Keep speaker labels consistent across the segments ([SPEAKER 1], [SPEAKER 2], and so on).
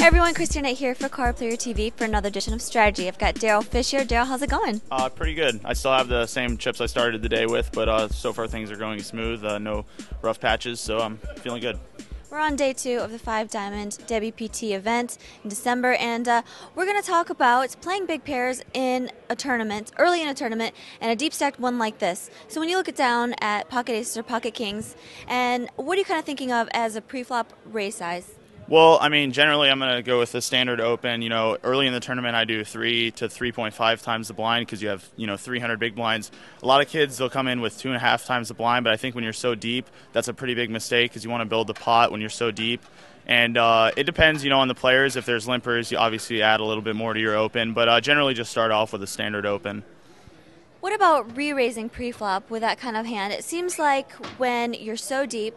[SPEAKER 1] everyone, Christian here for Card Player TV for another edition of Strategy. I've got Darryll Fish here. Darryll, how's it going?
[SPEAKER 2] Pretty good. I still have the same chips I started the day with, but so far things are going smooth. No rough patches, so I'm feeling good.
[SPEAKER 1] We're on day 2 of the 5 Diamond WPT event in December, and we're going to talk about playing big pairs in a tournament, early in a tournament, and a deep stacked one like this. So when you look it down at pocket aces or pocket kings, and what are you kind of thinking of as a pre-flop raise size?
[SPEAKER 2] Well, I mean, generally I'm going to go with the standard open. You know, early in the tournament I do 3 to 3.5 times the blind because you have, 300 big blinds. A lot of kids, they'll come in with 2.5 times the blind, but I think when you're so deep, that's a pretty big mistake because you want to build the pot when you're so deep. And it depends, on the players. If there's limpers, you obviously add a little bit more to your open, but generally just start off with a standard open.
[SPEAKER 1] What about re-raising pre-flop with that kind of hand? It seems like when you're so deep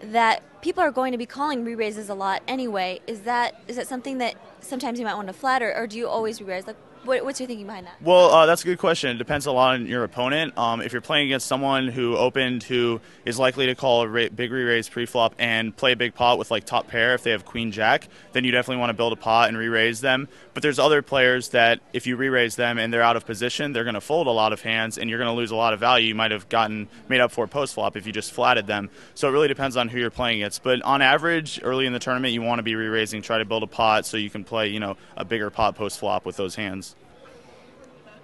[SPEAKER 1] that people are going to be calling re-raises a lot anyway. Is that something that sometimes you might want to flat, or do you always re-raise? Like, what's your thinking behind that?
[SPEAKER 2] Well, that's a good question. It depends a lot on your opponent. If you're playing against someone who opened who is likely to call a big re-raise pre-flop and play a big pot with like top pair, if they have queen jack, then you definitely want to build a pot and re-raise them. But there's other players that if you re-raise them and they're out of position, they're going to fold a lot of hands and you're going to lose a lot of value you might have gotten made up for post-flop if you just flatted them. So it really depends on who you're playing against. But on average, early in the tournament, you want to be re-raising, try to build a pot so you can play, a bigger pot post-flop with those hands.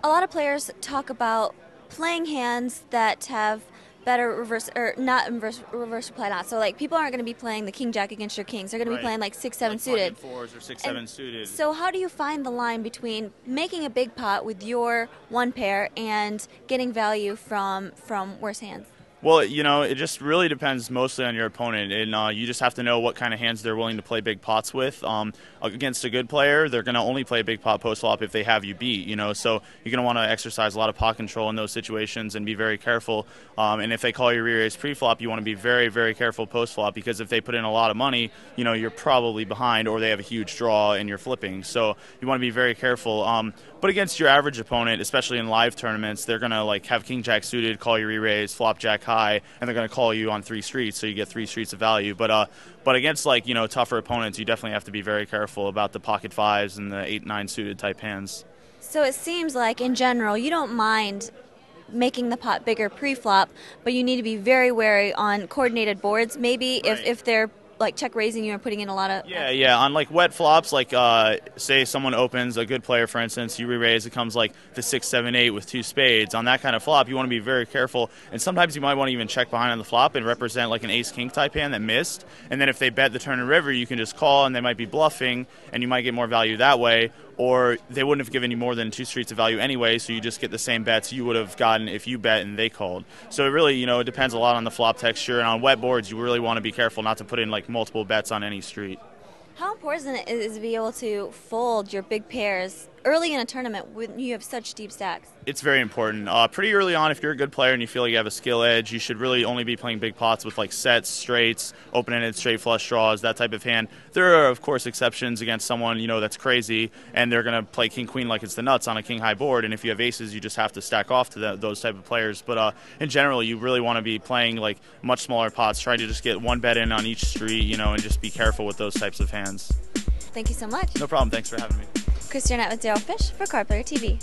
[SPEAKER 1] A lot of players talk about playing hands that have better reverse, or not reverse reply not. So like people aren't going to be playing the king jack against your kings. They're going to be playing like 6-7
[SPEAKER 2] like
[SPEAKER 1] suited.
[SPEAKER 2] 4s or 6-7 suited.
[SPEAKER 1] So how do you find the line between making a big pot with your one pair and getting value from worse hands?
[SPEAKER 2] Well, it just really depends mostly on your opponent, and you just have to know what kind of hands they're willing to play big pots with. Against a good player, they're going to only play big pot post-flop if they have you beat, so you're going to want to exercise a lot of pot control in those situations and be very careful. And if they call you re-raise pre-flop, you want to be very, very careful post-flop because if they put in a lot of money, you're probably behind or they have a huge draw and you're flipping. So you want to be very careful. But against your average opponent, especially in live tournaments, they're going to have king jack suited, call you re-raise, flop jack high, and they're going to call you on 3 streets, so you get 3 streets of value. But against tougher opponents, you definitely have to be very careful about the pocket 5s and the 8-9 suited type hands.
[SPEAKER 1] So it seems like in general you don't mind making the pot bigger pre-flop, but you need to be very wary on coordinated boards. Maybe if they're like check raising you and putting in a lot of
[SPEAKER 2] on like wet flops, like say someone opens a good player, for instance, you re-raise, it comes like the 6-7-8 with 2 spades. On that kind of flop, you want to be very careful, and sometimes you might want to even check behind on the flop and represent like an ace-king type hand that missed, and then if they bet the turn and river, you can just call and they might be bluffing and you might get more value that way, or they wouldn't have given you more than 2 streets of value anyway, so you just get the same bets you would have gotten if you bet and they called. So it really, it depends a lot on the flop texture, and on wet boards, you really want to be careful not to put in like multiple bets on any street.
[SPEAKER 1] How important is it to be able to fold your big pairs early in a tournament when you have such deep stacks?
[SPEAKER 2] It's very important. Pretty early on, if you're a good player and you feel like you have a skill edge, you should really only be playing big pots with like sets, straights, open-ended straight flush draws, that type of hand. There are, of course, exceptions against someone, that's crazy, and they're going to play king-queen like it's the nuts on a king-high board, and if you have aces, you just have to stack off to those type of players. But in general, you really want to be playing like much smaller pots, trying to just get one bet in on each street, and just be careful with those types of hands.
[SPEAKER 1] Thank you so much.
[SPEAKER 2] No problem. Thanks for having me.
[SPEAKER 1] Christian with Darryll Fish for Card Player TV.